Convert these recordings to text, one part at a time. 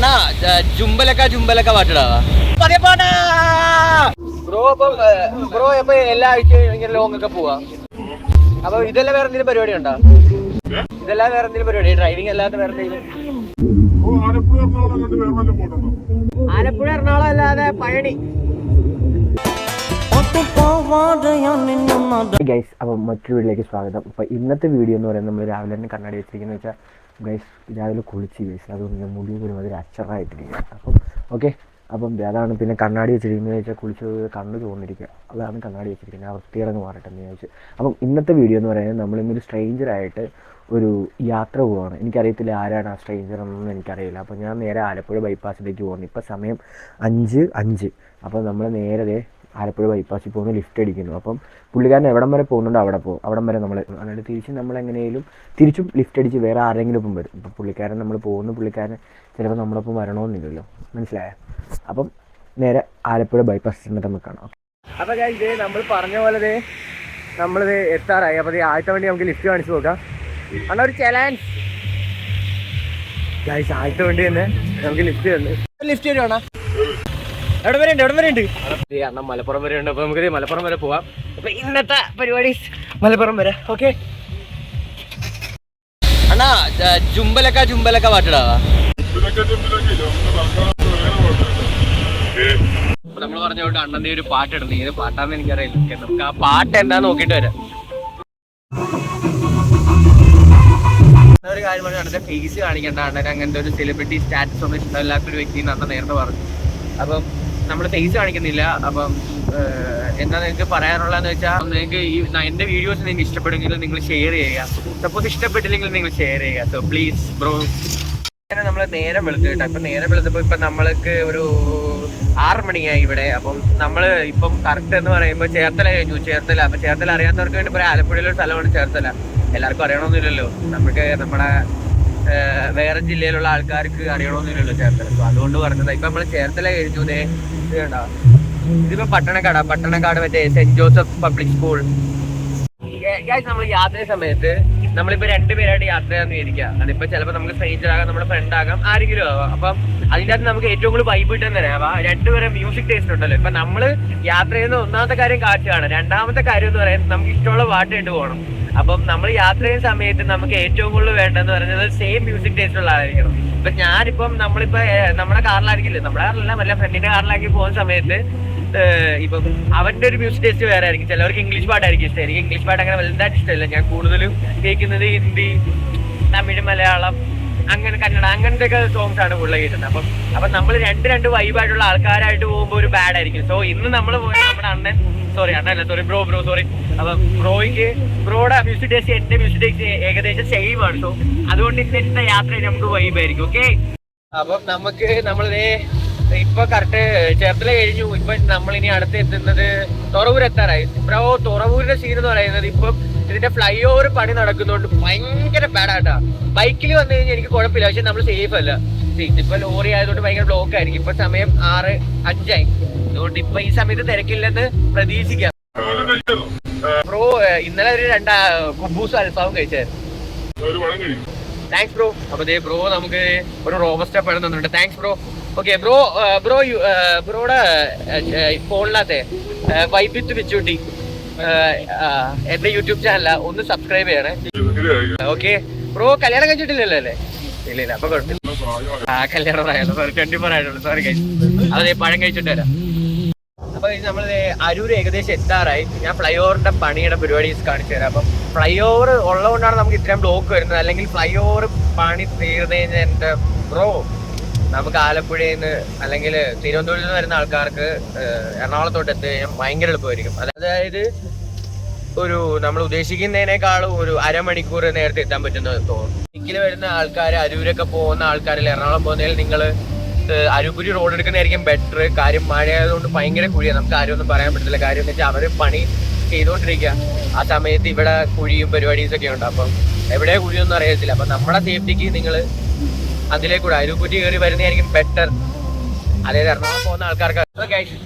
അണ്ണാ ജുമ്പലക്ക പാട്ടിടാവാ bro ഇപ്പൊ എല്ലാ ആഴ്ചയും ഇങ്ങനെ ലോങ് ഒക്കെ പോവാ. അപ്പൊ ഇതെല്ലാം വേറെ എന്തെങ്കിലും പരിപാടി ഉണ്ടോ? ഇതെല്ലാം വേറെ എന്തെങ്കിലും പരിപാടി, ഡ്രൈവിംഗ് അല്ലാത്ത വേറെ എന്തെങ്കിലും? ആലപ്പുഴ എറണാകുളം അല്ലാതെ പഴനി. ഗൈസ്, അപ്പം മറ്റൊരു വീഡിയോയിലേക്ക് സ്വാഗതം. അപ്പം ഇന്നത്തെ വീഡിയോ എന്ന് പറയുന്നത് നമ്മൾ രാവിലെ തന്നെ കണ്ണാടി വെച്ചിരിക്കുന്നത് വെച്ചാൽ ഗൈസ് രാവിലെ കുളിച്ച് ഗൈസ്, അതുകൊണ്ട് മുടി ഒരുമാതിരി അച്ചറായിട്ടിരിക്കുക. അപ്പം ഓക്കെ, അപ്പം അതാണ്. പിന്നെ കണ്ണാടി വെച്ചിരിക്കുന്നത് വെച്ചാൽ കുളിച്ച് കണ്ണ് തോന്നിരിക്കുക, അതാണ് കണ്ണാടി വെച്ചിരിക്കുന്നത്. ആ വൃത്തിയിടങ്ങ് മാറട്ടെ എന്ന് ചോദിച്ചു. അപ്പം ഇന്നത്തെ വീഡിയോ എന്ന് പറയുന്നത് നമ്മളിന്നൊരു സ്ട്രേഞ്ചറായിട്ട് ഒരു യാത്ര പോവുകയാണ്. എനിക്കറിയത്തില്ല ആരാണ് ആ സ്ട്രേഞ്ചർ എന്നൊന്നും എനിക്കറിയില്ല. അപ്പോൾ ഞാൻ നേരെ ആലപ്പുഴ ബൈപ്പാസിലേക്ക് പോകുന്നു. ഇപ്പോൾ സമയം 5:05. അപ്പോൾ നമ്മൾ നേരെ ആലപ്പുഴ ബൈപ്പാസിൽ പോകുന്നു, ലിഫ്റ്റ് അടിക്കുന്നു. അപ്പം പുള്ളിക്കാരൻ എവിടം വരെ പോകുന്നുണ്ടോ അവിടം വരെ നമ്മൾ, അതായത് തിരിച്ച് നമ്മളെങ്ങനെയും തിരിച്ചും ലിഫ്റ്റ് അടിച്ച് വേറെ ആരെങ്കിലും ഒപ്പം വരും. ഇപ്പോൾ പുള്ളിക്കാരൻ നമ്മൾ പോകുന്നു, പുള്ളിക്കാരൻ ചിലപ്പോൾ നമ്മളൊപ്പം വരണമെന്നില്ലല്ലോ, മനസ്സിലായോ? അപ്പം നേരെ ആലപ്പുഴ ബൈപ്പാസ് ചെന്നിട്ട് നമുക്ക് കാണാം. അപ്പോൾ ഇത് നമ്മൾ പറഞ്ഞ പോലെ നമ്മളിത് എത്താറായി. അപ്പോൾ ആദ്യത്തെ വേണ്ടി നമുക്ക് ലിഫ്റ്റ് കാണിച്ചു നോക്കാം. അണ്ണാ ഒരു ചലഞ്ച് ഗൈസ്, ആദ്യത്തെ വേണ്ടി തന്നെ നമുക്ക് ലിഫ്റ്റ് തരുവാണ്. എവിടെ വരെ ഉണ്ട് അണ്ണ മലപ്പുറം വരെ ഉണ്ട്. അപ്പൊ നമുക്ക് മലപ്പുറം വരെ പോവാം. അപ്പൊ ഇന്നത്തെ പരിപാടി മലപ്പുറം വരെ. ഓക്കെ അണ്ണാ ജുമ്പലക്ക പാട്ടിടാവാ. നമ്മൾ പറഞ്ഞോട്ട് അണ്ണന്റെ ഒരു പാട്ടിടുന്നു. ഏത് പാട്ടാന്ന് എനിക്കറിയില്ല. നമുക്ക് ആ പാട്ട് എന്താന്ന് നോക്കിട്ട് വരാം. ഒരു കാര്യം പറഞ്ഞാൽ അണ്ണന്റെ ഫേസ് കാണിക്കേണ്ട. അണ്ണൻ അങ്ങനത്തെ ഒരു സെലിബ്രിറ്റി സ്റ്റാറ്റസ് ഒന്നും ഇഷ്ടമില്ലാത്തൊരു വ്യക്തി അണ്ണൻ നേരത്തെ പറഞ്ഞു. അപ്പം നമ്മൾ ഫേസ് കാണിക്കുന്നില്ല. അപ്പം എന്താ നിങ്ങൾക്ക് പറയാനുള്ളതെന്ന് വെച്ചാൽ, നിങ്ങൾക്ക് ഈ എൻ്റെ വീഡിയോസ് നിങ്ങൾക്ക് ഇഷ്ടപ്പെടുമെങ്കിൽ നിങ്ങൾ ഷെയർ ചെയ്യുക. സപ്പോസ് ഇഷ്ടപ്പെട്ടില്ലെങ്കിൽ നിങ്ങൾ ഷെയർ ചെയ്യുക. So please bro. നമ്മൾ നേരം വെളുത്തു കേട്ടോ. ഇപ്പം നേരം വെളുത്തപ്പോൾ ഇപ്പം നമ്മൾക്ക് ഒരു 6 മണിയായി ഇവിടെ. അപ്പം നമ്മൾ ഇപ്പം കറക്റ്റ് എന്ന് പറയുമ്പോൾ ചേർത്തല കഴിഞ്ഞു. ചേർത്തല, അപ്പം ചേർത്തല അറിയാത്തവർക്ക് വേണ്ടി പറയാം, ആലപ്പുഴയിലൊരു സ്ഥലമാണ് ചേർത്തല. എല്ലാവർക്കും അറിയണമെന്നില്ലല്ലോ, നമുക്ക് നമ്മുടെ വേറെ ജില്ലയിലുള്ള ആൾക്കാർക്ക് അറിയണമെന്നില്ലല്ലോ ചേർത്തല. സോ അതുകൊണ്ട് പറഞ്ഞത്. ഇപ്പം നമ്മൾ ചേർത്തല കഴിഞ്ഞു. ഇത് കണ്ടോ, ഇതിപ്പോ പട്ടണക്കാട് മറ്റേ സെന്റ് ജോസഫ് പബ്ലിക് സ്കൂൾ. നമ്മൾ യാത്ര സമയത്ത് നമ്മളിപ്പോ 2 പേരായിട്ട് യാത്ര ചെയ്യാന്ന് വിചാരിക്കുക. അതിപ്പോ ചിലപ്പോൾ നമുക്ക് സ്ട്രേഞ്ചർ ആകാം, നമ്മുടെ ഫ്രണ്ട് ആകാം, ആരെങ്കിലും ആവാം. അപ്പം അതിൻ്റെ അകത്ത് നമുക്ക് ഏറ്റവും കൂടുതൽ വൈബ് കിട്ടുന്ന തരാം. 2 പേരെ മ്യൂസിക് ടേസ്റ്റ് ഉണ്ടല്ലോ. ഇപ്പൊ നമ്മള് യാത്ര ചെയ്യുന്ന ഒന്നാമത്തെ കാര്യം കാറ്റാണ്. രണ്ടാമത്തെ കാര്യം എന്ന് പറയുന്നത് നമുക്ക് ഇഷ്ടമുള്ള പാട്ട് കേട്ട് പോകണം. അപ്പം നമ്മൾ യാത്ര ചെയ്യുന്ന സമയത്ത് നമുക്ക് ഏറ്റവും കൂടുതൽ വേണ്ടതെന്ന് പറയുന്നത് സെയിം മ്യൂസിക് ടേസ്റ്റ് ഉള്ള ആയിരിക്കണം. ഇപ്പൊ ഞാനിപ്പം നമ്മളിപ്പോ നമ്മുടെ കാറിലായിരിക്കില്ലേ, നമ്മുടെ കാറിലല്ല വല്ല ഫ്രണ്ടിന്റെ കാറിലാക്കി പോകുന്ന സമയത്ത് ഇപ്പം അവന്റെ ഒരു മ്യൂസിക് ടേസ്റ്റ് വേറെ ആയിരിക്കും. ചിലവർക്ക് ഇംഗ്ലീഷ് പാട്ടായിരിക്കും ഇഷ്ടം. എനിക്ക് ഇംഗ്ലീഷ് പാട്ട് അങ്ങനെ വലുതായിട്ട് ഇഷ്ടമില്ല. ഞാൻ കൂടുതലും കേൾക്കുന്നത് ഹിന്ദി, തമിഴ്, മലയാളം, അങ്ങനെ കന്നഡ, അങ്ങനത്തെ ഒക്കെ സോങ്സ് ആണ് കൂടുതൽ കേൾക്കുന്നത്. അപ്പം നമ്മൾ രണ്ട് വൈബായിട്ടുള്ള ആൾക്കാരായിട്ട് പോകുമ്പോൾ ഒരു ബാഡ് ആയിരിക്കും. സോ ഇന്ന് നമ്മൾ പോയ നമ്മുടെ ബ്രോ സോറി. അപ്പം ബ്രോയുടെ മ്യൂസിക് ടേസ്റ്റ് എന്റെ മ്യൂസിക് ടേസ്റ്റ് ഏകദേശം സെയിം ആണ്. സോ അതുകൊണ്ട് ഇന്നത്തെ യാത്ര നമുക്ക് വൈബായിരിക്കും. ഓക്കെ, അപ്പം നമ്മളിതേ ഇപ്പൊ കറക്റ്റ് ചേർത്തല കഴിഞ്ഞു. ഇപ്പൊ നമ്മളിനി അടുത്ത് എത്തുന്നത് തുറവൂർ എത്താറായി. ബ്രോ, തുറവൂരിന്റെ സീൻ എന്ന് പറയുന്നത് ഇപ്പം ഇതിന്റെ ഫ്ലൈ ഓവർ പണി നടക്കുന്നതുകൊണ്ട് ഭയങ്കര ബാഡാട്ടാ. ബൈക്കിൽ വന്നു കഴിഞ്ഞാൽ എനിക്ക് കുഴപ്പമില്ല, പക്ഷെ നമ്മൾ സേഫ് അല്ല. ഇപ്പൊ ലോറി ആയതുകൊണ്ട് ഭയങ്കര ബ്ലോക്ക് ആയിരിക്കും. ഇപ്പൊ സമയം 6:05. അതുകൊണ്ട് ഇപ്പൊ ഈ സമയത്ത് തിരക്കില്ലെന്ന് പ്രതീക്ഷിക്കാം. ബ്രോ ഇന്നലെ ഒരു 2 കുബൂസ് അൽഫാവും കഴിച്ചായിരുന്നു. Thanks bro. അപ്പൊ ബ്രോ നമുക്ക് ഒരു റോബസ്റ്റ പഴം തന്നിട്ടുണ്ട്. Thanks bro. ഓക്കെ ബ്രോയുടെ ഫോണിനകത്തെ വൈബിത്ത് വെച്ചുകൂട്ടി എന്റെ യൂട്യൂബ് ചാനല ഒന്ന് സബ്സ്ക്രൈബ് ചെയ്യണേ. ഓക്കെ ബ്രോ, കല്യാണം കഴിച്ചിട്ടില്ലല്ലോ അല്ലേ? ഇല്ല, അപ്പൊ കുഴപ്പമില്ല. കല്യാണം പറയാലോ, സോറി 24 ആയിട്ടുള്ളൂ. സോറി കഴിച്ചു. അതെ, പഴം കഴിച്ചിട്ട് വരാം. അപ്പൊ നമ്മൾ അരൂർ ഏകദേശം എത്താറായി. ഞാൻ ഫ്ലൈ ഓവറിന്റെ പണിയുടെ പരിപാടീസ് കാണിച്ചു തരാം. അപ്പം ഫ്ലൈ ഓവർ ഉള്ളതുകൊണ്ടാണ് നമുക്ക് ഇത്രയും ബ്ലോക്ക് വരുന്നത്. അല്ലെങ്കിൽ ഫ്ലൈ ഓവർ പണി തീർന്നു കഴിഞ്ഞാൽ എന്റെ ബ്രോ, നമുക്ക് ആലപ്പുഴയിൽ നിന്ന് അല്ലെങ്കിൽ തിരുവനന്തപുരത്ത് നിന്ന് വരുന്ന ആൾക്കാർക്ക് എറണാകുളത്തോട്ട് എത്തിക്കഴിഞ്ഞാൽ ഭയങ്കര എളുപ്പമായിരിക്കും. അതായത് ഒരു നമ്മൾ ഉദ്ദേശിക്കുന്നതിനേക്കാളും ഒരു അരമണിക്കൂർ നേരത്തെ എത്താൻ പറ്റുന്നത് തോന്നുന്നു. ബൈക്കിൽ വരുന്ന ആൾക്കാർ, അരൂരൊക്കെ പോകുന്ന ആൾക്കാരിൽ എറണാകുളം പോകുന്നതിൽ നിങ്ങൾ അരൂപുരി റോഡ് എടുക്കുന്നതായിരിക്കും ബെറ്റർ. കാര്യം മഴയായതുകൊണ്ട് ഭയങ്കര കുഴിയാണ്. നമുക്ക് ആരും ഒന്നും പറയാൻ പറ്റത്തില്ല. കാര്യം എന്ന് വെച്ചാൽ അവർ പണി ചെയ്തുകൊണ്ടിരിക്കുക. ആ സമയത്ത് ഇവിടെ കുഴിയും പരിപാടീസൊക്കെ ഉണ്ട്. അപ്പം എവിടെയാ കുഴിയൊന്നും അറിയത്തില്ല. അപ്പം നമ്മുടെ സേഫ്റ്റിക്ക് നിങ്ങൾ അതിലേക്കൂടെ അരൂപുരി കയറി വരുന്നതായിരിക്കും ബെറ്റർ. അതായത് എറണാകുളം പോകുന്ന ആൾക്കാർക്ക്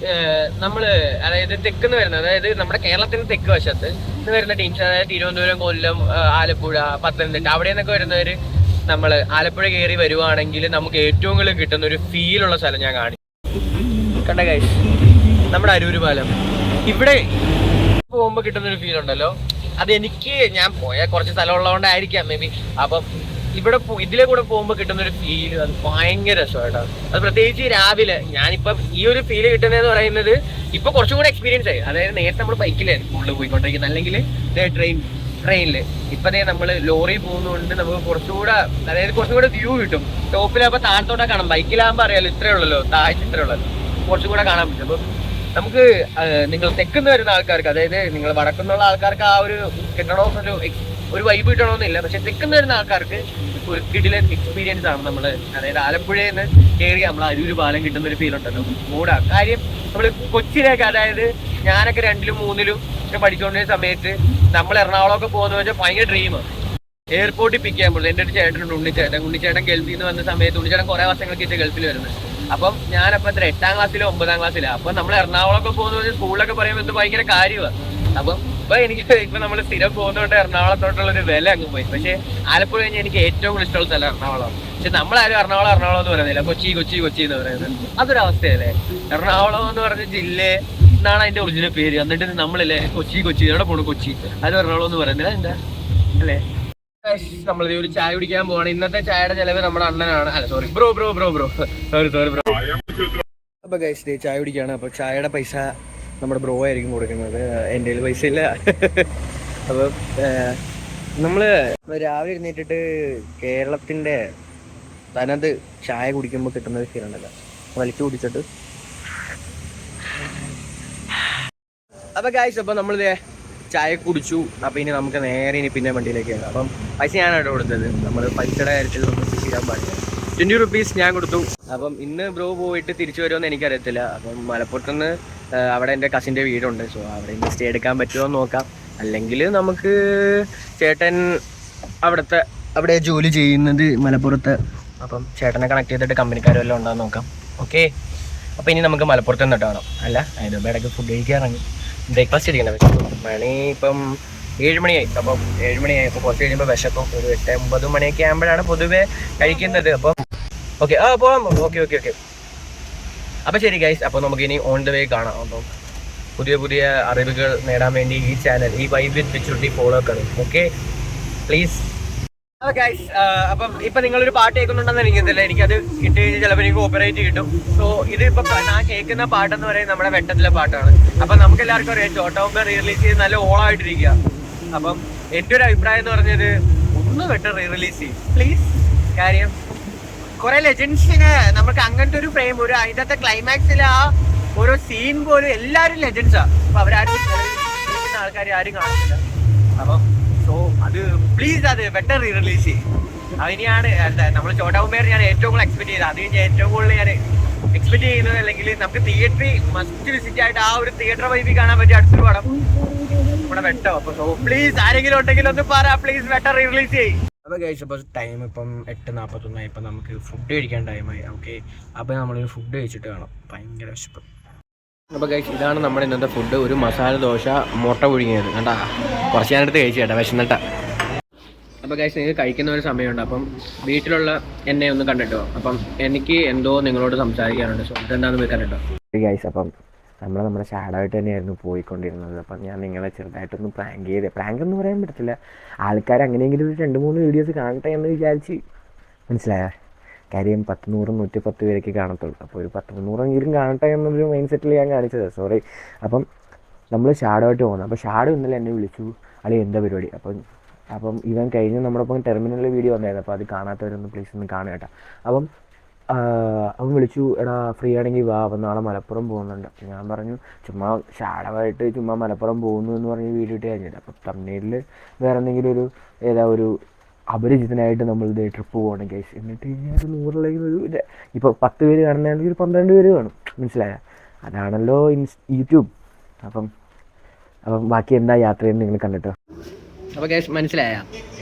നമ്മള് അതായത് തെക്കുന്ന് വരുന്നത്, അതായത് നമ്മുടെ കേരളത്തിന്റെ തെക്ക് വശത്ത് വരുന്ന ടീംസ്, അതായത് തിരുവനന്തപുരം, കൊല്ലം, ആലപ്പുഴ, പത്തനംതിട്ട അവിടെ നിന്നൊക്കെ വരുന്നവര് നമ്മൾ ആലപ്പുഴ കയറി വരുവാണെങ്കിൽ നമുക്ക് ഏറ്റവും കൂടുതൽ കിട്ടുന്ന ഒരു ഫീലുള്ള സ്ഥലം ഞാൻ കാണിച്ചു. കണ്ട ഗൈസ്, നമ്മുടെ അരൂര് പാലം. ഇവിടെ പോകുമ്പോൾ കിട്ടുന്നൊരു ഫീൽ ഉണ്ടല്ലോ, അതെനിക്ക് ഞാൻ പോയ കുറച്ച് സ്ഥലം ഉള്ളതുകൊണ്ടായിരിക്കാം മേ ബി. അപ്പം ഇവിടെ ഇതിലെ കൂടെ പോകുമ്പോൾ കിട്ടുന്നൊരു ഫീല് അത് ഭയങ്കര രസമായിട്ടാണ്. അത് പ്രത്യേകിച്ച് രാവിലെ ഞാനിപ്പം ഈ ഒരു ഫീല് കിട്ടുന്നതെന്ന് പറയുന്നത് ഇപ്പൊ കുറച്ചും കൂടെ എക്സ്പീരിയൻസ് ആയി. അതായത് നേരത്തെ നമ്മൾ ബൈക്കിലായിരുന്നു കൂടുതൽ പോയിക്കൊണ്ടിരിക്കുന്നത്, അല്ലെങ്കിൽ ട്രെയിനില്. ഇപ്പതേ നമ്മൾ ലോറി പോകുന്നതുകൊണ്ട് നമുക്ക് കുറച്ചുകൂടെ, അതായത് കുറച്ചുകൂടെ വ്യൂ കിട്ടും. ടോപ്പിലാകുമ്പോൾ താഴത്തോടെ കാണാം, ബൈക്കിലാകുമ്പോൾ അറിയാലോ ഇത്രേ ഉള്ളല്ലോ, താഴ്ച ഇത്രേ ഉള്ളല്ലോ, കുറച്ചും കൂടെ കാണാൻ പറ്റും. അപ്പം നമുക്ക് നിങ്ങൾ തെക്കുന്ന് വരുന്ന ആൾക്കാർക്ക്, അതായത് നിങ്ങൾ വടക്കുന്നുള്ള ആൾക്കാർക്ക് ആ ഒരു കിട്ടണമെന്നൊരു ഒരു വൈബ് കിട്ടണമെന്നില്ല, പക്ഷെ തെക്കുന്ന് വരുന്ന ആൾക്കാർക്ക് ഒരു കിടിലൻ എക്സ്പീരിയൻസ് ആണ് നമ്മൾ. അതായത് ആലപ്പുഴയിൽ നിന്ന് കയറി നമ്മൾ അരൂര് പാലം കിട്ടുന്ന ഒരു ഫീൽ ഉണ്ടല്ലോ, മൂടാ കാര്യം. നമ്മൾ കൊച്ചിയിലേക്ക്, അതായത് ഞാനൊക്കെ 2ലും 3ലും ഒക്കെ പഠിച്ചുകൊണ്ടിരുന്ന സമയത്ത് നമ്മൾ എറണാകുളമൊക്കെ പോകുന്ന വെച്ചാൽ ഭയങ്കര ഡ്രീമാണ്. എയർപോർട്ടിൽ പിക്ക് ചെയ്യാൻ പോകുന്നത്. എൻ്റെ ഒരു ചേട്ടനുണ്ട്, ഉണ്ണിച്ചേട്ടൻ ഗൾഫിൽ നിന്ന് വന്ന സമയത്ത്, ഉണ്ണിച്ചേട്ടൻ കുറേ വർഷങ്ങൾക്ക് ശേഷം ഗൾഫിൽ വരുന്നത്. അപ്പം ഞാനപ്പോൾ 8ാം ക്ലാസ്സിലോ 9ാം ക്ലാസ്സിലോ. അപ്പം നമ്മൾ എറണാകുളമൊക്കെ പോകുന്നത് സ്കൂളിലൊക്കെ പറയുമ്പോൾ എന്ത് ഭയങ്കര കാര്യമാണ്. അപ്പം ഇപ്പൊ നമ്മൾ സ്ഥിരം പോകുന്നതുകൊണ്ട് എറണാകുളത്തോട്ടുള്ള ഒരു വില അങ്ങ് പോയി. പക്ഷെ ആലപ്പുഴ കഴിഞ്ഞാൽ എനിക്ക് ഏറ്റവും കൂടുതൽ ഇഷ്ടമുള്ള സ്ഥലം എറണാകുളം. പക്ഷെ നമ്മളാരും എറണാകുളം എന്ന് പറയുന്നില്ല, കൊച്ചി എന്ന് പറയുന്നത്. അതൊരവസ്ഥയല്ലേ? എറണാകുളം എന്ന് പറഞ്ഞ ജില്ലയെ എന്നാണ് അതിന്റെ ഒറിജിനൽ പേര്. എന്നിട്ട് നമ്മളില്ലേ കൊച്ചി എവിടെ പോണു കൊച്ചി, അത് എറണാകുളം എന്ന് പറയുന്നില്ല, എന്താ അല്ലേ? നമ്മൾ ഒരു ചായ കുടിക്കാൻ പോവാണ്. ഇന്നത്തെ ചായയുടെ ചെലവ് നമ്മുടെ അണ്ണനാണ്. അല്ല സോറി ബ്രോ. അപ്പൊ ഗൈസ് ചായ കുടിക്കാണ്. അപ്പൊ ചായയുടെ പൈസ നമ്മുടെ ബ്രോ ആയിരിക്കും കൊടുക്കുന്നത്, എൻ്റെ കയ്യിൽ പൈസ ഇല്ല. അപ്പം നമ്മള് രാവിലെ എഴുന്നേറ്റിട്ട് കേരളത്തിന്റെ തനത് ചായ കുടിക്കുമ്പോൾ കിട്ടുന്ന ഫീൽ ഉണ്ടല്ലോ, വലിച്ചു കുടിച്ചിട്ട്. അപ്പൊ ഗൈസ്, അപ്പൊ നമ്മളിത് ചായ കുടിച്ചു. അപ്പൊ ഇനി നമുക്ക് നേരെ പിന്നെ വണ്ടിയിലേക്ക് കയറാം. അപ്പം പൈസ ഞാനാണ് കൊടുത്തത്. നമ്മൾ പൈസയുടെ കാര്യത്തിൽ നമുക്ക് ചെയ്യാൻ പാടില്ല. 20 റുപ്പീസ് ഞാൻ കൊടുത്തു. അപ്പം ഇന്ന് ബ്രോ പോയിട്ട് തിരിച്ചു വരുമെന്ന് എനിക്കറിയത്തില്ല. അപ്പം മലപ്പുറത്തുനിന്ന് അവിടെ എൻ്റെ കസിൻ്റെ വീടുണ്ട്. സോ അവിടെ ഇന്ന് സ്റ്റേ എടുക്കാൻ പറ്റുമോ എന്ന് നോക്കാം. അല്ലെങ്കിൽ നമുക്ക് ചേട്ടൻ അവിടെ ജോലി ചെയ്യുന്നത് മലപ്പുറത്ത്. അപ്പം ചേട്ടനെ കണക്ട് ചെയ്തിട്ട് കമ്പനിക്കാരും എല്ലാം ഉണ്ടാകുന്ന നോക്കാം. ഓക്കെ, അപ്പോൾ ഇനി നമുക്ക് മലപ്പുറത്ത് നിന്നിട്ട് കാണാം. അല്ല അതിന് ഇടയ്ക്ക് ഫുഡ് കഴിക്കാൻ ഇറങ്ങി ബ്രേക്ക്ഫാസ്റ്റ് അടിക്കണം. മണി ഇപ്പം 7 മണിയായി. അപ്പം 7 മണിയായി. അപ്പോൾ കുറച്ച് കഴിയുമ്പോൾ വിശക്കും. ഒരു 8-9 മണിയൊക്കെ ആകുമ്പോഴാണ് പൊതുവെ കഴിക്കുന്നത്. അപ്പം ഓക്കെ, പോകാം. ഓക്കെ. അപ്പം ശരി ഗൈസ്, അപ്പോൾ നമുക്ക് ഇനി ഓൺ ദ വേ കാണാം. അപ്പം പുതിയ അറിവുകൾ നേടാൻ വേണ്ടി ഈ ചാനൽ, ഈ വൈബ് വിത്ത് പിച്ചുട്ടി ഫോളോ കണം. Okay please. ഗൈസ്, അപ്പം ഇപ്പൊ നിങ്ങളൊരു പാട്ട് കേൾക്കുന്നുണ്ടെന്ന് എനിക്കറിയില്ല. എനിക്കത് ഇട്ട് കഴിഞ്ഞാൽ ചിലപ്പോൾ എനിക്ക് കോപ്പറേറ്റ് കിട്ടും. സോ ഇത് ഇപ്പൊ ഞാൻ കേൾക്കുന്ന പാട്ടെന്ന് പറയുന്നത് നമ്മുടെ വെട്ടത്തിലെ പാട്ടാണ്. അപ്പൊ നമുക്ക് എല്ലാവർക്കും അറിയാം ചോട്ടാവുമ്പോ റിലീസ് ചെയ്ത് നല്ല ഓളായിട്ടിരിക്കുക. അപ്പം എൻ്റെ ഒരു അഭിപ്രായം എന്ന് പറഞ്ഞത് ഒന്ന് വെട്ടം റിലീസ് ചെയ്യും പ്ലീസ്. കാര്യം കുറെ ലെജൻസിന് നമുക്ക് അങ്ങനത്തെ ഒരു ഫ്രെയിം, ഒരു അതിൻ്റെ ക്ലൈമാക്സിൽ ആ ഓരോ സീൻ പോലും എല്ലാവരും ലെജൻസാ. അപ്പൊ അവരാരും ആൾക്കാർ ആരും കാണുന്നില്ല. അപ്പം സോ അത് പ്ലീസ് അത് ബെറ്റർ റിലീസ് ചെയ്യും. അതിനെയാണ് നമ്മൾ ചോട്ടാവുമ്പേർ ഞാൻ ഏറ്റവും കൂടുതൽ എക്സ്പെക്ട് ചെയ്തത്. അത് കഴിഞ്ഞാൽ ഏറ്റവും കൂടുതൽ ഞാൻ എക്സ്പെക്ട് ചെയ്യുന്നത്, അല്ലെങ്കിൽ നമുക്ക് തിയേറ്ററിൽ മസ്റ്റ് വിസിറ്റ് ആയിട്ട് ആ ഒരു തിയേറ്റർ വൈബിൽ കാണാൻ പറ്റിയ അടുത്തൊരു പടം നമ്മുടെ വെട്ടോ. അപ്പൊ സോ പ്ലീസ് ആരെങ്കിലും ഉണ്ടെങ്കിൽ ഒന്ന് പറ, പ്ലീസ് ബെറ്റർ റിലീസ് ചെയ്യും. അപ്പോൾ ഗൈസ്, ഇപ്പോൾ ടൈം ഇപ്പം 8:41. ഇപ്പം നമുക്ക് ഫുഡ് കഴിക്കാൻ ടൈമായി. ഓക്കെ, അപ്പോൾ നമ്മളൊരു ഫുഡ് കഴിച്ചിട്ട് കാണാം. ഭയങ്കര വിശപ്പ്. അപ്പോൾ ഗൈസ്, ഇതാണ് നമ്മുടെ ഇന്നത്തെ ഫുഡ്. ഒരു മസാല ദോശ, മുട്ട പുഴുങ്ങിയത്. കേട്ടാ, കുറച്ച് ഞാനെടുത്ത് കഴിച്ചു കേട്ടോ, വിശന്നിട്ടാ. അപ്പോൾ ഗൈസ്, നിങ്ങൾക്ക് കഴിക്കുന്ന ഒരു സമയമുണ്ട്. അപ്പം വീട്ടിലുള്ള എന്നെ ഒന്ന് കണ്ടിട്ടോ. അപ്പം എനിക്ക് എന്തോ നിങ്ങളോട് സംസാരിക്കാനുണ്ട്. സോ ഇതെന്താണെന്ന് പോയി കണ്ടിട്ടോ ഗൈസ്. അപ്പം നമ്മുടെ ഷാഡായിട്ട് തന്നെയായിരുന്നു പോയിക്കൊണ്ടിരുന്നത്. അപ്പം ഞാൻ നിങ്ങളെ ചെറുതായിട്ടൊന്ന് പ്രാങ്ക് എന്ന് പറയാൻ പറ്റത്തില്ല. ആൾക്കാർ അങ്ങനെയെങ്കിലും ഒരു 2-3 വീഡിയോസ് കാണട്ടെ എന്ന് വിചാരിച്ച്, മനസ്സിലായ കാര്യം 10, 100, 110 പേരൊക്കെ കാണത്തുള്ളൂ. അപ്പോൾ ഒരു 10-300 കാണട്ടെ എന്നൊരു മൈൻഡ് സെറ്റിൽ ഞാൻ കാണിച്ചത്, സോറി. അപ്പം നമ്മൾ ഷാഡോയിട്ട് പോകുന്നത്. അപ്പോൾ ഷാഡോ ഇന്നലെ എന്നെ വിളിച്ചു, അല്ലെങ്കിൽ എന്താ പരിപാടി. അപ്പം ഇവൻ കഴിഞ്ഞ് നമ്മുടെ ഒപ്പം ടെർമിനലിൽ വീഡിയോ വന്നായിരുന്നു. അപ്പോൾ അത് കാണാത്തവരൊന്ന് പ്ലീസ് ഒന്ന് കാണുക കേട്ടോ. അപ്പം അവൻ വിളിച്ചു, എടാ ഫ്രീ ആണെങ്കിൽ വാ, അപ്പം നാളെ മലപ്പുറം പോകുന്നുണ്ട്. ഞാൻ പറഞ്ഞു ചുമ്മാ ഷാഡവായിട്ട് ചുമ്മാ മലപ്പുറം പോകുന്നു എന്ന് പറഞ്ഞ് വീഡിയോ ഇട്ട് കഴിഞ്ഞില്ല. അപ്പം തമിഴ്നാട്ടിൽ വേറെ എന്തെങ്കിലും ഒരു അപരിചിതനായിട്ട് നമ്മളിത് ട്രിപ്പ് പോകണം കേസ്. എന്നിട്ട് കഴിഞ്ഞാൽ ഒരു 100 ഇപ്പോൾ 10 പേര് കാണുന്നതാണെങ്കിൽ ഒരു 12 പേര് കാണും, മനസ്സിലായ? അതാണല്ലോ യൂട്യൂബ്. അപ്പം ബാക്കി എന്താ യാത്രയെന്ന് നിങ്ങൾ കണ്ടിട്ടോ. അപ്പോൾ കേസ് മനസ്സിലായ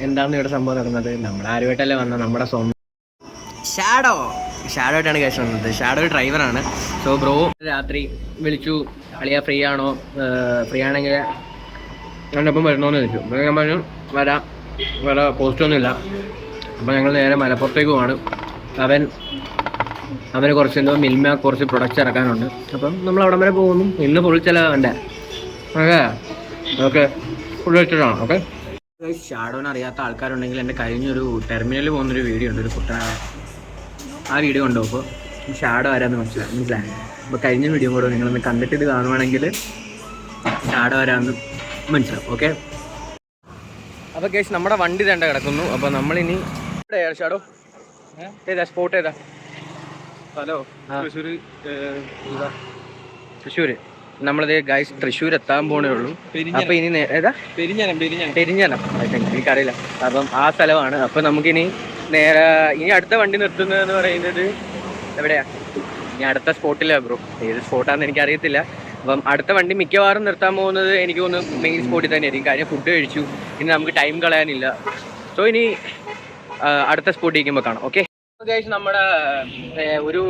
എന്താണ് ഇവിടെ സംഭവം നടന്നത്? നമ്മളാരുമായിട്ടല്ലേ വന്നത്, നമ്മുടെ സ്വന്തം ഷാഡോയിട്ടാണ് കേസ് വന്നത്. ഷാഡോ ഡ്രൈവറാണ്. സോ ബ്രോ രാത്രി വിളിച്ചു, അളിയ ഫ്രീ ആണോ, ഫ്രീ ആണെങ്കിൽ എൻ്റെ ഒപ്പം വരണോന്ന് ചോദിച്ചു. ഞാൻ പറഞ്ഞു വരാം, വേറെ പോസ്റ്റൊന്നുമില്ല. അപ്പോൾ ഞങ്ങൾ നേരെ മലപ്പുറത്തേക്ക് പോവാണ്. അവന് കുറച്ച് എന്തോ മിൽമ കുറച്ച് പ്രൊഡക്റ്റ്സ് ഇറക്കാനുണ്ട്. അപ്പം നമ്മൾ അവിടെ വരെ പോകുന്നു. ഇന്ന് ഫുൾ ചിലവാണ്ടേ. ഓക്കെ ഫുൾ വെച്ചിട്ടാണ്. ഓക്കെ ഷാഡോനെ അറിയാത്ത ആൾക്കാരുണ്ടെങ്കിൽ എൻ്റെ കഴിഞ്ഞൊരു ടെർമിനലിൽ പോകുന്നൊരു വീഡിയോ ഉണ്ട്, ഒരു കുട്ടനാട്. ആ വീഡിയോ ഉണ്ടോ? അപ്പോൾ ഷാഡോ ആരാന്ന് മനസ്സിലായി. അപ്പോൾ കഴിഞ്ഞ വീഡിയോ കൂടെ നിങ്ങളൊന്ന് കണ്ടിട്ട് ഇത് കാണുവാണെങ്കിൽ ഷാഡോ ആരാന്ന് മനസ്സിലാവും. ഓക്കെ അപ്പോൾ കേസ് നമ്മുടെ വണ്ടി തണ്ട കിടക്കുന്നു. അപ്പോൾ നമ്മളിനി ഷാഡോ ഏതാ സ്പോട്ട് ഏതാ? ഹലോ തൃശ്ശൂർ. നമ്മളിത് ഗൈസ് തൃശ്ശൂർ എത്താൻ പോണേ ഉള്ളൂ. അപ്പോൾ ഇനി ഏതാ? പെരിഞ്ഞനം എനിക്കറിയില്ല. അപ്പം ആ സ്ഥലമാണ്. അപ്പം നമുക്കിനി നേരെ ഇനി അടുത്ത വണ്ടി നിർത്തുന്നതെന്ന് പറയുന്നത് എവിടെയാ? ഇനി അടുത്ത സ്പോട്ടിലാണ് ബ്രോ. ഏത് സ്പോട്ടാണെന്ന് എനിക്കറിയത്തില്ല. അപ്പം അടുത്ത വണ്ടി മിക്കവാറും നിർത്താൻ പോകുന്നത് എനിക്ക് തോന്നുന്നു മെയിൻ സ്പോട്ടിൽ തന്നെ ആയിരിക്കും. കാര്യം ഫുഡ് കഴിച്ചു, ഇനി നമുക്ക് ടൈം കളയാനില്ല. സോ ഇനി അടുത്ത സ്പോട്ടിൽ ഇരിക്കുമ്പോൾ കാണാം. ഓക്കെ ഗൈസ്, നമ്മുടെ ഒരു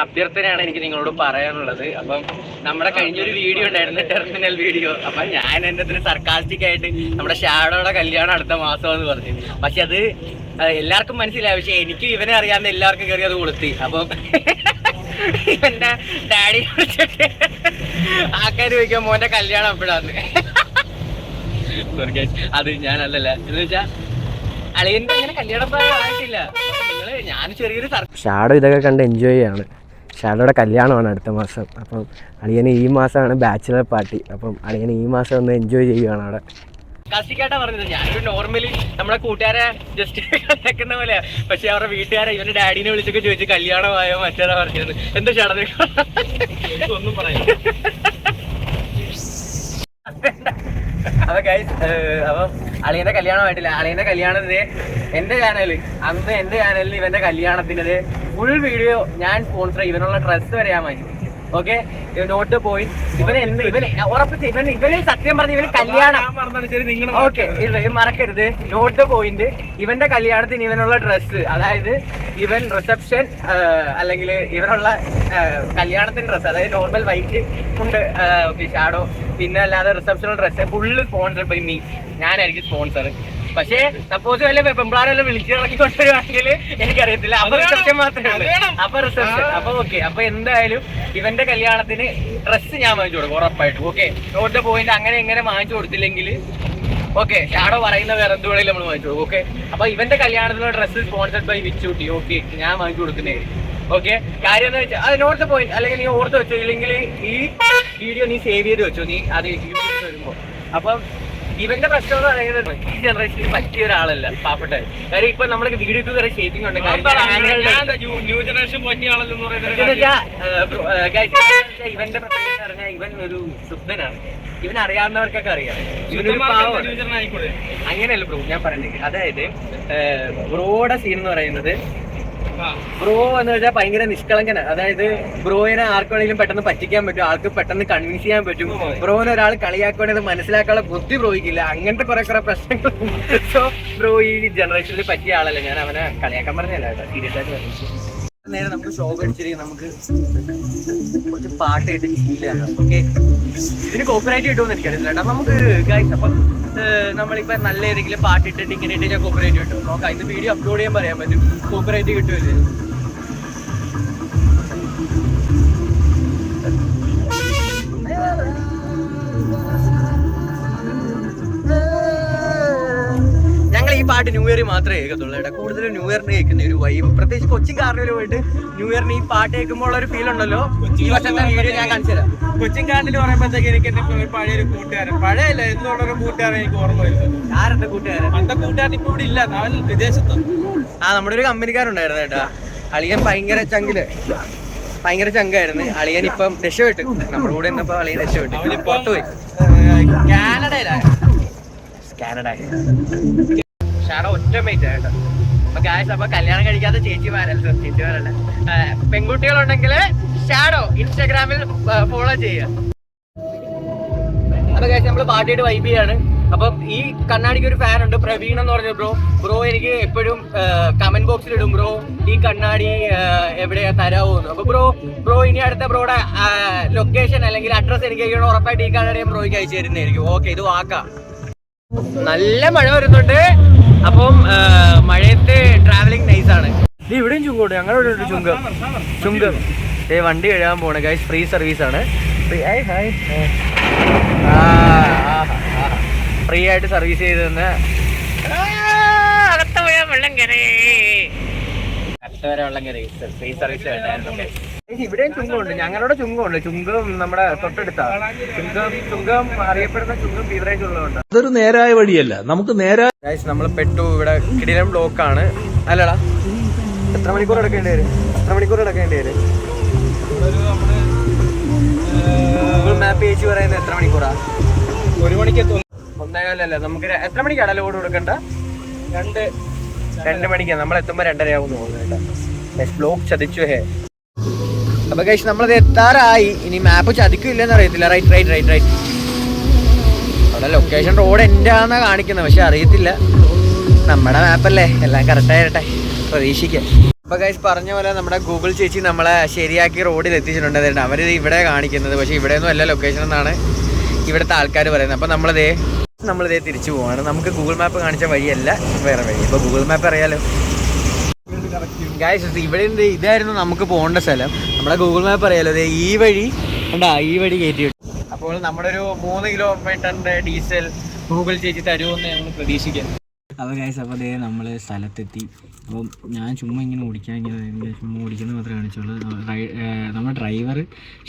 അഭ്യർത്ഥനയാണ് എനിക്ക് നിങ്ങളോട് പറയാനുള്ളത്. അപ്പം നമ്മുടെ കഴിഞ്ഞൊരു വീഡിയോ ഉണ്ടായിരുന്നു, ടെർമിനൽ വീഡിയോ. അപ്പം ഞാൻ എൻ്റെ അതിന് സർക്കാസ്റ്റിക് ആയിട്ട് നമ്മുടെ ഷാഡോയുടെ കല്യാണം അടുത്ത മാസമെന്ന് പറഞ്ഞു. പക്ഷെ അത് എല്ലാവർക്കും മനസ്സിലായി. പക്ഷെ എനിക്ക് ഇവനെ അറിയാവുന്ന എല്ലാവർക്കും കയറി അത് കൊളുത്തി. അപ്പം ഇവന്റെ ഡാഡി വിളിച്ചിട്ട് ആൾക്കാർ ചോദിക്കാൻ മോന്റെ കല്യാണം എപ്പോഴാന്ന്. അത് ഞാനല്ലല്ല എന്ന് വെച്ചാ അളിയന്റെ അങ്ങനെ കല്യാണം പ്രായം ആയിട്ടില്ല. ഞാൻ ചെറിയൊരു ഷാഡോ ഇതൊക്കെ കണ്ട് എൻജോയ് ചെയ്യാണ്. ഷാഡോയുടെ കല്യാണമാണ് അടുത്ത മാസം. അപ്പം അളിയന് ഈ മാസമാണ് ബാച്ചിലർ പാർട്ടി. അപ്പം അളിയന് ഈ മാസം ഒന്ന് എൻജോയ് ചെയ്യുകയാണ് അവിടെ. കസിക്കാട്ടാ പറഞ്ഞത്. ഞാനൊരു നോർമലി നമ്മളെ കൂട്ടുകാരെ ജസ്റ്റ് കളിയാക്കുന്ന പോലെ. പക്ഷെ അവരുടെ വീട്ടുകാരെ ഇവന്റെ ഡാഡിനെ വിളിച്ചൊക്കെ ചോദിച്ചു കല്യാണമായോ മറ്റേതാ പറഞ്ഞത്. എന്താ ഷാഡോ ഒന്നും പറയാം. അപ്പൊ ഗൈസ്, അപ്പം അളിയന്റെ കല്യാണമായിട്ടില്ല. അളിയന്റെ കല്യാണത്തിന് എന്റെ ചാനലിൽ അന്ന് എന്റെ ചാനലിൽ ഇവന്റെ കല്യാണത്തിനത് ഫുൾ വീഡിയോ ഞാൻ സ്പോൺസർ ചെയ്യും. ഇവനുള്ള ഡ്രസ്സ് വരെ ഞാൻ വാങ്ങി. ഓക്കെ, നോട്ട് പോയിന്റ് ഇവന് ഉറപ്പിച്ച് ഇവന് സത്യം പറഞ്ഞ ഇവന് കല്യാണം. ഓക്കെ, മറക്കരുത്. നോട്ട് പോയിന്റ് ഇവന്റെ കല്യാണത്തിന് ഇവനുള്ള ഡ്രസ്സ്, അതായത് ഇവൻ റിസപ്ഷൻ അല്ലെങ്കിൽ ഇവനുള്ള കല്യാണത്തിന് ഡ്രസ്സ്, അതായത് നോർമൽ വൈറ്റ് ഉണ്ട് ഷാഡോ, പിന്നെ അല്ലാതെ reception dress full sponsor by me. ഞാനായിരിക്കും സ്പോൺസർ. പക്ഷേ സപ്പോസ് വല്ല പെമ്പിളാരെല്ലാം വിളിച്ചു ഇറക്കി കൊണ്ടുവരുവാണെങ്കിൽ എനിക്കറിയത്തില്ല. അപ്പൊ റിസപ്ഷൻ മാത്രമേ ഉള്ളൂ. അപ്പൊ റിസപ്ഷൻ. അപ്പൊ ഓക്കെ, അപ്പൊ എന്തായാലും ഇവന്റെ കല്യാണത്തിന് ഡ്രസ്സ് ഞാൻ വാങ്ങിച്ചു കൊടുക്കും ഉറപ്പായിട്ടും. ഓക്കെ, നോട്ട് പോയിന്റ് അങ്ങനെ എങ്ങനെ വാങ്ങിച്ചു കൊടുത്തില്ലെങ്കിൽ ഓക്കെ, ഷാഡോ പറയുന്ന വേറെ എന്തുവേണമെങ്കിലും നമ്മൾ വാങ്ങിച്ചു കൊടുക്കും. ഓക്കെ, അപ്പൊ ഇവന്റെ കല്യാണത്തിനുള്ള dress sponsored by Vichootty. Okay, ഞാൻ വാങ്ങിച്ചു കൊടുക്കുന്നേ. ഓക്കെ, കാര്യം എന്ന് വെച്ചാൽ അത് നോട്ട് പോയിന്റ് അല്ലെങ്കിൽ നീ ഓർത്ത് വെച്ചോ, ഇല്ലെങ്കിൽ ഈ വീഡിയോ നീ സേവ് ചെയ്ത് വെച്ചോ നീ അത് യൂട്യൂബിൽ വരുമ്പോ. അപ്പം ഇവന്റെ പ്രശ്നം എന്ന് പറയുന്നത് ഈ ജനറേഷനിൽ പറ്റിയ ഒരാളല്ല, പാവപ്പെട്ട. കാര്യം ഇപ്പൊ നമ്മളൊക്കെ വീഡിയോക്ക് കുറെ ഷേപ്പിംഗ് ഉണ്ട്. ന്യൂ ജനറേഷൻ പറ്റിയ ആളല്ലെന്ന് പറയുന്നത് ഇവന്റെ പ്രത്യേകത പറഞ്ഞാൽ ഇവൻ ഒരു ശുദ്ധനാണ്. ഇവൻ അറിയാവുന്നവർക്കൊക്കെ അറിയാം. ഇവനൊരു പാവമാണ്. അങ്ങനെയല്ല ബ്രോ ഞാൻ പറഞ്ഞത്. അതായത് ബ്രോയുടെ സീൻ എന്ന് പറയുന്നത്, ബ്രോ എന്ന് വെച്ചാൽ ഭയങ്കര നിഷ്കളങ്കന. അതായത് ബ്രോയിനെ ആർക്ക് വേണമെങ്കിലും പെട്ടെന്ന് പറ്റിക്കാൻ പറ്റും, ആൾക്ക് പെട്ടെന്ന് കൺവിൻസ് ചെയ്യാൻ പറ്റും. ബ്രോനെ ഒരാൾ കളിയാക്കുകയാണെങ്കിൽ മനസ്സിലാക്കാനുള്ള ബുദ്ധി ബ്രോയ്ക്കില്ല. അങ്ങനത്തെ കുറെ പ്രശ്നങ്ങൾ. സോ ബ്രോ ഈ ജനറേഷനിൽ പറ്റിയ ആളല്ല. ഞാൻ അവനെ കളിയാക്കാൻ പറഞ്ഞല്ല, സീരിയസ് ആയിട്ട് പറഞ്ഞു. നേരെ നമുക്ക് ഷോ കഴിച്ചിരിക്കും. നമുക്ക് കുറച്ച് പാട്ട് കേട്ട് ശീലമാണ്. ഓക്കെ, ഇതിന് കോപ്പറേറ്റ് കിട്ടുമെന്ന് എനിക്കറിയില്ല കേട്ടോ. നമുക്ക് ഗൈസ് അപ്പം നമ്മളിപ്പോ നല്ല ഏതെങ്കിലും പാട്ട് ഇട്ടിട്ട് ഇങ്ങനെ ഇട്ട് ഞാൻ കോപ്പറേറ്റ് കിട്ടും നോക്കാം. ഇത് വീഡിയോ അപ്ലോഡ് ചെയ്യാൻ പറയാൻ പറ്റും. കോപ്പറേറ്റ് കിട്ടുമല്ലേ? ഞങ്ങൾ ഈ പാട്ട് ന്യൂ ഇയർ മാത്രമേ കേൾക്കത്തുള്ളൂ കേട്ടോ. കൂടുതലും ന്യൂ ഇയറിന് കേൾക്കുന്ന ഒരു വൈബ്, പ്രത്യേകിച്ച് കൊച്ചിൻ കാർണിവൽ പോയിട്ട് ന്യൂ ഇയറിന് ഈ പാട്ട് കേൾക്കുമ്പോൾ ഉള്ള ഒരു ഫീൽ ഉണ്ടല്ലോ. ഈ വർഷത്തെ വീഡിയോ ഞാൻ കാണിച്ചു തരാം. കൊച്ചിൻ കാർണിവൽ പറയുമ്പോഴത്തേക്ക് എനിക്ക് എന്റെ പഴയൊരു കൂട്ടുകാരൻ, പഴയല്ല എന്നുള്ളൊരു കൂട്ടുകാരൻ എനിക്ക് ഓർമ്മ വരുന്നത്. ആരുടെ കൂട്ടുകാരൻ? അന്റെ കൂട്ടുകാരൻ ഇപ്പൊ ഇവിടെ ഇല്ല, അവൻ വിദേശത്ത്. നമ്മുടെ ഒരു കമ്പനിക്കാരുണ്ടായിരുന്നു കേട്ടാ. അളിയൻ ഭയങ്കര ചങ്കായിരുന്നു. അളിയൻ ഇപ്പം രക്ഷപ്പെട്ടു. നമ്മുടെ കൂടെ ഇന്നപ്പോ അളിയൻ രക്ഷപ്പെട്ടു. പുറത്തു പോയി കാനഡയിലായ ഷാഡോ ഒറ്റമേറ്റ് കേട്ടോ. അപ്പൊ ഗായ്സ്, അപ്പൊ കല്യാണം കഴിക്കാത്ത ചേച്ചിമാരല്ല പെൺകുട്ടികളുണ്ടെങ്കിൽ ഷാഡോ ഇൻസ്റ്റാഗ്രാമിൽ ഫോളോ ചെയ്യുക. അപ്പൊ ഗായ്സ്, നമ്മള് പാട്ടിയിട്ട് വൈബ് ചെയ്യാണ്. അപ്പം ഈ കണ്ണാടിക്ക് ഒരു ഫാൻ ഉണ്ട്, പ്രവീൺ എന്ന് പറഞ്ഞ ബ്രോ എനിക്ക് എപ്പോഴും കമന്റ് ബോക്സിൽ ഇടും, ബ്രോ ഈ കണ്ണാടി എവിടെയാ തരാവൂന്ന്. അപ്പൊ ബ്രോ ഇനി അടുത്ത ബ്രോയുടെ ലൊക്കേഷൻ അല്ലെങ്കിൽ അഡ്രസ് എനിക്ക് അയക്കണം. ഉറപ്പായിട്ട് ഈ കണ്ണാടി ബ്രോയ്ക്ക് അയച്ചു തരുന്നതായിരിക്കും. ഓക്കെ, ഇത് വാക്കാം. നല്ല മഴ വരുന്നുണ്ട്. അപ്പം മഴയത്ത് ട്രാവലിംഗ് നൈസാണ്. ഇവിടെയും ചുങ്കോട്ട്, ഞങ്ങളുടെ ഇവിടെ ഉണ്ട് ചുങ്കം. വണ്ടി കഴുകാൻ പോണേ ഗൈസ്, ഫ്രീ സർവീസാണ്. ഫ്രീ ആയിട്ട് സർവീസ് ചെയ്ത് തന്നെ അകത്ത് വരെ വെള്ളം കയറി ഫ്രീ സർവീസ് വേണ്ടായിരുന്നു. ഇവിടെയും ചുങ്കമുണ്ട്, ഞങ്ങളുടെ ചുങ്കമുണ്ട്. ചുങ്കം നമ്മുടെ തൊട്ടടുത്താണ്. ചുങ്കം അറിയപ്പെടുന്ന ചുങ്കം ബീവറേജ് ഉള്ളതുകൊണ്ട് അതൊരു നേരായ വഴിയല്ല. നമുക്ക് നേരായ നമ്മൾ പെട്ടു. ഇവിടെ കിടിലം ബ്ലോക്കാണ്. അല്ലടാ, എത്ര മണിക്കൂർ എടുക്കേണ്ടി വരും? ഗൂഗിൾ മാപ്പ് ചേച്ചി പറയുന്നത് എത്ര മണിക്കൂറാ? 1 മണിക്ക് എത്തും. 1:15. നമുക്ക് എത്ര മണിക്കാണ് ലോഡ് കൊടുക്കണ്ട? 2 മണിക്കാണ്. നമ്മൾ എത്തുമ്പോ 2:30 ആവും തോന്നുന്നു. ബ്ലോക്ക് ചതിച്ചു ഹേ. അപ്പൊ ഗൈസ് നമ്മളത് എത്താറായി. ഇനി മാപ്പ് ചതിക്കില്ലെന്ന് അറിയത്തില്ല. റൈറ്റ്. അവിടെ ലൊക്കേഷൻ റോഡ് എൻ്റെ ആണെന്നാ കാണിക്കുന്നത്, പക്ഷെ അറിയത്തില്ല. നമ്മുടെ മാപ്പല്ലേ, എല്ലാം കറക്റ്റായിട്ടെ, പ്രതീക്ഷിക്കാം. അപ്പൊ ഗൈസ് പറഞ്ഞ പോലെ നമ്മുടെ ഗൂഗിൾ ചേച്ചി നമ്മളെ ശരിയാക്കി റോഡിൽ എത്തിച്ചിട്ടുണ്ട്. അവർ ഇവിടെ കാണിക്കുന്നത്, പക്ഷെ ഇവിടെയൊന്നും അല്ല ലൊക്കേഷൻ എന്നാണ് ഇവിടുത്തെ ആൾക്കാർ പറയുന്നത്. അപ്പൊ നമ്മളിതേ തിരിച്ചു പോവാണ്. നമുക്ക് ഗൂഗിൾ മാപ്പ് കാണിച്ച വഴിയല്ല, വേറെ വഴി. ഇപ്പൊ ഗൂഗിൾ മാപ്പ് അറിയാലോ ഗൈസ്. ഇവിടെ ഇതായിരുന്നു നമുക്ക് പോകേണ്ട സ്ഥലം. നമ്മുടെ ഗൂഗിൾ മാപ്പ് അറിയാലോ, ഈ വഴി കയറ്റി വിട്ടു. അപ്പോൾ നമ്മുടെ ഒരു 3 കിലോമീറ്ററിന്റെ ഡീസൽ ഗൂഗിൾ ചേച്ചി തരുമെന്ന് ഞങ്ങൾ പ്രതീക്ഷിക്കാം. അപ്പോൾ ഗൈസ്, അപ്പോൾ നമ്മൾ സ്ഥലത്തെത്തി. അപ്പം ഞാൻ ചുമ്മാ ഇങ്ങനെ ചുമ്മാ ഓടിക്കുന്നത് മാത്രമേ കാണിച്ചുള്ളൂ. നമ്മുടെ ഡ്രൈവർ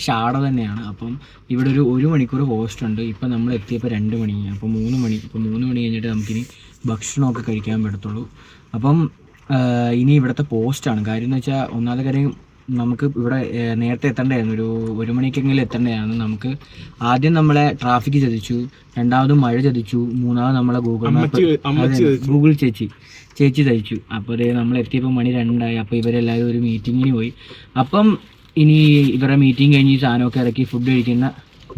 ഷാഡോ തന്നെയാണ്. അപ്പം ഇവിടെ ഒരു 1 മണിക്കൂർ പോസ്റ്റ് ഉണ്ട്. ഇപ്പം നമ്മൾ എത്തിയപ്പോൾ 2 മണി. അപ്പോൾ 3 മണി. ഇപ്പോൾ 3 മണി കഴിഞ്ഞിട്ട് നമുക്കിനി ഭക്ഷണമൊക്കെ കഴിക്കാൻ പറ്റത്തുള്ളൂ. അപ്പം ഇനി ഇവിടുത്തെ പോസ്റ്റാണ്. കാര്യം എന്ന് വെച്ചാൽ, ഒന്നാമത്തെ കാര്യം നമുക്ക് ഇവിടെ നേരത്തെ എത്തേണ്ടതായിരുന്നു. 1 മണിക്കെങ്കിലും എത്തേണ്ടതാണ്. നമുക്ക് ആദ്യം നമ്മളെ ട്രാഫിക് ചതിച്ചു, രണ്ടാമത് മഴ ചതിച്ചു, മൂന്നാമത് നമ്മളെ ഗൂഗിൾ ചേച്ചി തയ്ച്ചു. അപ്പോൾ നമ്മൾ എത്തിയപ്പോൾ മണി 2 ആയി. അപ്പോൾ ഇവരെല്ലാവരും ഒരു മീറ്റിങ്ങിന് പോയി. അപ്പം ഇനി ഇവരുടെ മീറ്റിംഗ് കഴിഞ്ഞ് ഈ സാധനമൊക്കെ ഇറക്കി ഫുഡ് കഴിക്കുന്ന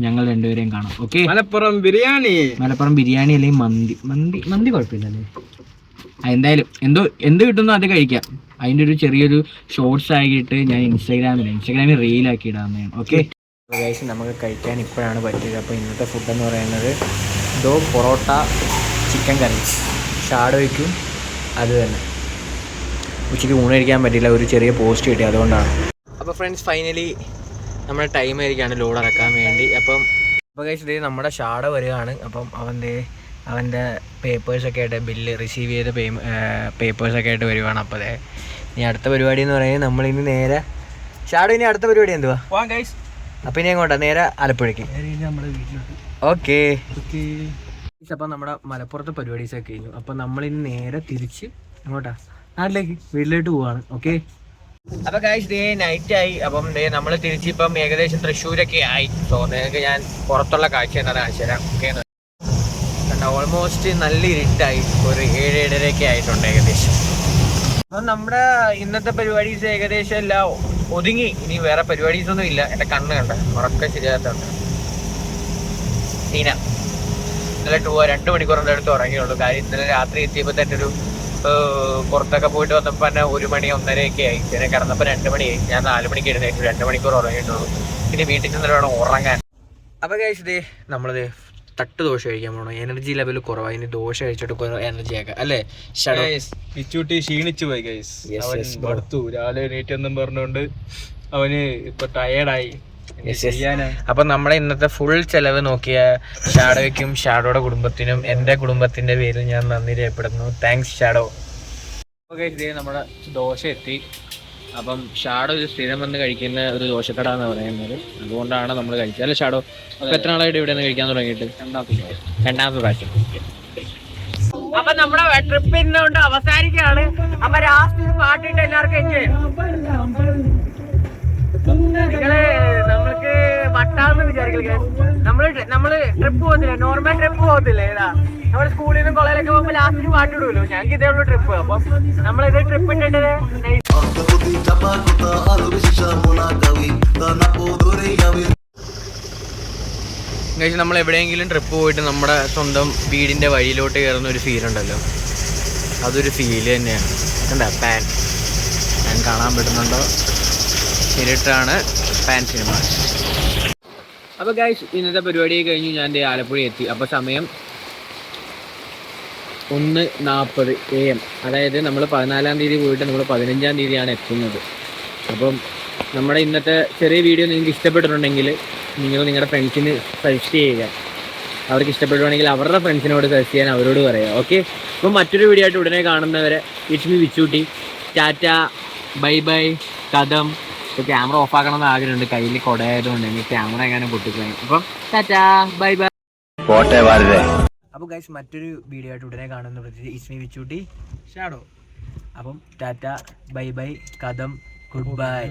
ഞങ്ങൾ രണ്ടുപേരെയും കാണാം. ഓക്കെ. മലപ്പുറം ബിരിയാണി അല്ലെങ്കിൽ മന്തി കുഴപ്പമില്ലല്ലേ? എന്തായാലും എന്ത് കിട്ടുന്നോ അത് കഴിക്കാം. അതിൻ്റെ ഒരു ചെറിയൊരു ഷോർട്സ് ആക്കിയിട്ട് ഞാൻ ഇൻസ്റ്റാഗ്രാമിൽ റീലാക്കി ഇടാവുന്നതാണ്. ഓക്കെ ഗൈസ്, നമുക്ക് കഴിക്കാൻ ഇപ്പോഴാണ് പറ്റിയത്. അപ്പോൾ ഇന്നത്തെ ഫുഡ് എന്ന് പറയുന്നത് പൊറോട്ട, ചിക്കൻ കറി, ഷാഡോയ്ക്കും അത് തന്നെ. ഉച്ചയ്ക്ക് ഊണ് കഴിക്കാൻ പറ്റില്ല, ഒരു ചെറിയ പോസ്റ്റ് കിട്ടി, അതുകൊണ്ടാണ്. അപ്പോൾ ഫ്രണ്ട്സ്, ഫൈനലി നമ്മുടെ ടൈം ആയിരിക്കുകയാണ് ലോഡ് ഇറക്കാൻ വേണ്ടി. അപ്പോൾ ഗൈസ്, ഇത് നമ്മുടെ ഷാഡോ വരികയാണ്. അപ്പം അവൻ്റെ പേപ്പേഴ്സൊക്കെ ആയിട്ട്, ബില്ല് റിസീവ് ചെയ്ത പേപ്പേഴ്സൊക്കെ ആയിട്ട് വരുവാണ്. അപ്പോൾ ഇനി അടുത്ത പരിപാടി എന്ന് പറയുന്നത് നമ്മളിനി നേരെ ഷാഡോ, ഇനി അടുത്ത പരിപാടി എന്തുവാ? അപ്പം ഇനി എങ്ങോട്ടാ? നേരെ ആലപ്പുഴയ്ക്ക്. ഓക്കെ. അപ്പം നമ്മുടെ മലപ്പുറത്തെ പരിപാടീസൊക്കെ കഴിഞ്ഞു. അപ്പം നമ്മളിനി നേരെ തിരിച്ച് എങ്ങോട്ടാ? നാട്ടിലേക്ക്, വീട്ടിലോട്ട് പോവാണ്. ഓക്കെ. അപ്പം ഗൈസ്, നൈറ്റ് ആയി. അപ്പം നമ്മൾ തിരിച്ചിപ്പം ഏകദേശം തൃശ്ശൂരൊക്കെ ആയി. സോ നിങ്ങൾക്ക് ഞാൻ പുറത്തുള്ള കാഴ്ച എന്താണ് കാണിച്ചു തരാം. ഓക്കെ. ഓൾമോസ്റ്റ് നല്ല ഇരുട്ടായി, ഒരു 7-7:30 ആയിട്ടുണ്ട് ഏകദേശം. അപ്പം നമ്മുടെ ഇന്നത്തെ പരിപാടീസ് ഏകദേശം എല്ലാം ഒതുങ്ങി. ഇനി വേറെ പരിപാടീസ് ഒന്നും ഇല്ല. എൻ്റെ കണ്ണ് കണ്ട ഉറക്കം ശരിയാകത്തുണ്ട്. സീന ഇന്നലെ 2 മണിക്കൂറിൻ്റെ അടുത്ത് ഉറങ്ങിയുള്ളൂ. കാര്യം ഇന്നലെ രാത്രി എത്തിയപ്പോൾ തന്നെ ഒരു പുറത്തൊക്കെ പോയിട്ട് വന്നപ്പോൾ തന്നെ 1 മണി 1:30 ആയി. പിന്നെ കിടന്നപ്പോൾ 2 മണിയായി. ഞാൻ 4 മണിക്ക് എഴുന്നേറ്റു. 2 മണിക്കൂർ ഉറങ്ങിയിട്ടുള്ളൂ. പിന്നെ വീട്ടിൽ ചെന്നിട്ട് വേണം ഉറങ്ങാൻ. അപ്പോൾ ഗൈസ്, നമ്മളിത് തട്ട് ദോശ കഴിക്കാൻ പോകണം. എനർജി ലെവൽ കുറവാണ്. ഇനി ദോശ കഴിച്ചിട്ട് എനർജി ആക്കാം അല്ലേ? പിച്ചൂട്ടി ക്ഷീണിച്ചു പോയി ഗൈസ്. അവൻ മടുത്തു. രാവിലെ എണീറ്റെന്നും പറഞ്ഞുകൊണ്ട് അവന് ഇപ്പൊ ടയേർഡായി. അപ്പൊ നമ്മുടെ ഇന്നത്തെ ഫുൾ ചെലവ് നോക്കിയ ഷാഡോയ്ക്കും ഷാഡോയുടെ കുടുംബത്തിനും എന്റെ കുടുംബത്തിന്റെ പേരിൽ ഞാൻ നന്ദി രേഖപ്പെടുന്നു. Thanks shadow. നമ്മുടെ ദോശ എത്തി. അപ്പം ഷാഡോ ഒരു സ്ഥിരം വന്ന് കഴിക്കുന്ന ഒരു ദോശക്കട എന്ന് പറയുന്നത്, അതുകൊണ്ടാണ് നമ്മൾ കഴിച്ചത് അല്ലേ ഷാഡോ? അപ്പൊ എത്ര നാളായിട്ട് ഇവിടെ നിന്ന് കഴിക്കാൻ തുടങ്ങിയിട്ട്? രണ്ടാമത്തെ പ്രാവശ്യം. അപ്പൊ നമ്മുടെ ട്രിപ്പ് ഇന്നുകൊണ്ട് അവസാനിക്കുകയാണ്. അപ്പൊ ലാസ്റ്റ് പാട്ടിട്ട് എല്ലാവർക്കും എൻജോയ് ചെയ്യാം. നിങ്ങള് നമ്മൾക്ക് വട്ടാന്ന് വിചാരിക്കില്ല. നമ്മള് ട്രിപ്പ് പോകത്തില്ല, നോർമൽ ട്രിപ്പ് പോകത്തില്ലേ? ഏതാ നമ്മള് സ്കൂളിൽ നിന്നും കോളേജിലൊക്കെ പോകുമ്പോ ലാസ്റ്റ് പാട്ടിടുമല്ലോ. ഞങ്ങൾക്ക് ഇതേ ഉള്ളൂ ട്രിപ്പ്. അപ്പൊ നമ്മളിത് ട്രിപ്പ് ഇട്ടിട്ട് നമ്മൾ എവിടെയെങ്കിലും ട്രിപ്പ് പോയിട്ട് നമ്മുടെ സ്വന്തം വീടിന്റെ വഴിയിലോട്ട് കയറുന്ന ഒരു ഫീൽ ഉണ്ടല്ലോ, അതൊരു ഫീല് തന്നെയാണ്. എന്താ പാൻ കാണാൻ പറ്റുന്നുണ്ടോ? ഇരുട്ടാണ് പാൻ സിനിമ. അപ്പോൾ ഗൈസ്, ഇന്നത്തെ പരിപാടി കഴിഞ്ഞ് ഞാൻ ആലപ്പുഴ എത്തി. അപ്പോൾ സമയം 1:40 AM. അതായത് നമ്മൾ 14-ാം തീയതി പോയിട്ട് നമ്മൾ 15-ാം തീയതിയാണ് എത്തുന്നത്. അപ്പം നമ്മുടെ ഇന്നത്തെ ചെറിയ വീഡിയോ നിങ്ങൾക്ക് ഇഷ്ടപ്പെട്ടിട്ടുണ്ടെങ്കിൽ നിങ്ങൾ നിങ്ങളുടെ ഫ്രണ്ട്സിന് സജസ്റ്റ് ചെയ്യുക. അവർക്ക് ഇഷ്ടപ്പെടുവാണെങ്കിൽ അവരുടെ ഫ്രണ്ട്സിനോട് സജസ്റ്റ് ചെയ്യാൻ അവരോട് പറയുക. ഓക്കെ, അപ്പം മറ്റൊരു വീഡിയോ ആയിട്ട് ഉടനെ കാണുന്നവരെ ഇറ്റ്സ് മീ വിച്ചൂട്ടി. ടാറ്റ, ബൈ ബൈ, കഥം. ഇപ്പോൾ ക്യാമറ ഓഫാക്കണമെന്ന് ആഗ്രഹമുണ്ട്, കയ്യിൽ കൊടയായതുകൊണ്ട് എനിക്ക് ക്യാമറ എങ്ങനെ പൊട്ടിപ്പോയി. അപ്പം ടാറ്റ, ബൈ ബൈ. അപ്പോൾ ഗൈസ് മറ്റൊരു വീഡിയോ ആയിട്ട് ഉടനെ കാണുന്ന പ്രത്യേകിച്ച് ഇറ്റ്സ് മീ വിച്ചൂട്ടി ഷാഡോ. അപ്പം ടാറ്റ, ബൈ ബൈ, കഥം, ഗുഡ് ബൈ.